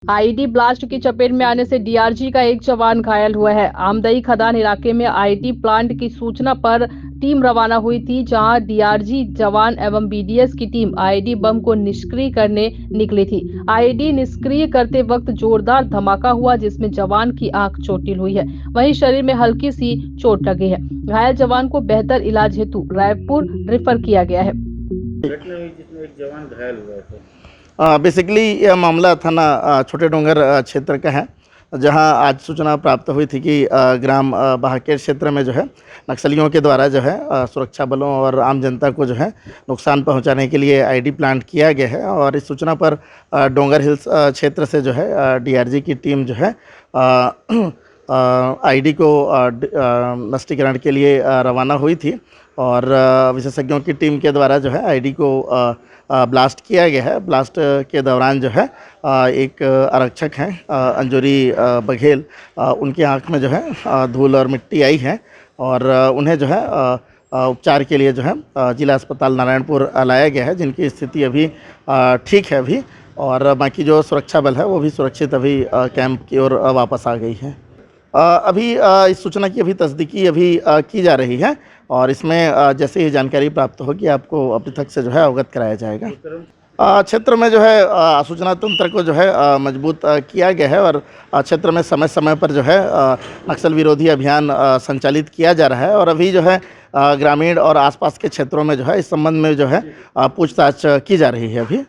IED blast की चपेट में आने से डीआरजी का एक जवान घायल हुआ है। आमदई खदान इलाके में आईईडी प्लांट की सूचना पर टीम रवाना हुई थी, जहां डीआरजी जवान एवं बीडीएस की टीम आईईडी बम को निष्क्रिय करने निकली थी। आईईडी निष्क्रिय करते वक्त जोरदार धमाका हुआ, जिसमें जवान की आंख चोटिल हुई है। वहीं शरीर में हल्की सी चोट लगी है। घायल जवान को बेहतर इलाज हेतु रायपुर रेफर किया गया है। घटना हुई जिसमें एक जवान घायल हुआ था। बेसिकली यह मामला थाना छोटे डोंगर क्षेत्र का है, जहां आज सूचना प्राप्त हुई थी कि ग्राम बहाकेर क्षेत्र में जो है नक्सलियों के द्वारा जो है सुरक्षा बलों और आम जनता को जो है नुकसान पहुंचाने के लिए आईडी प्लांट किया गया है। और इस सूचना पर डोंगर हिल्स क्षेत्र से जो है डीआरजी की टीम जो है आईडी को नष्टीकरण के लिए रवाना हुई थी। और विशेषज्ञों की टीम के द्वारा जो है आईडी को ब्लास्ट किया गया है। ब्लास्ट के दौरान जो है एक आरक्षक हैं अंजूरी बघेल, उनकी आंख में जो है धूल और मिट्टी आई है और उन्हें जो है उपचार के लिए जो है जिला अस्पताल नारायणपुर लाया गया है, जिनकी स्थिति अभी ठीक है अभी। और बाकी जो सुरक्षा बल है वो भी सुरक्षित अभी कैंप की ओर वापस आ गई है। अभी इस सूचना की अभी तस्दीकी अभी की जा रही है और इसमें जैसे ही जानकारी प्राप्त होगी आपको अपने तक से जो है अवगत कराया जाएगा। क्षेत्र में जो है सूचना तंत्र को जो है मजबूत किया गया है और क्षेत्र में समय समय पर जो है नक्सल विरोधी अभियान संचालित किया जा रहा है। और अभी जो है ग्रामीण और आसपास के क्षेत्रों में जो है इस संबंध में जो है पूछताछ की जा रही है अभी।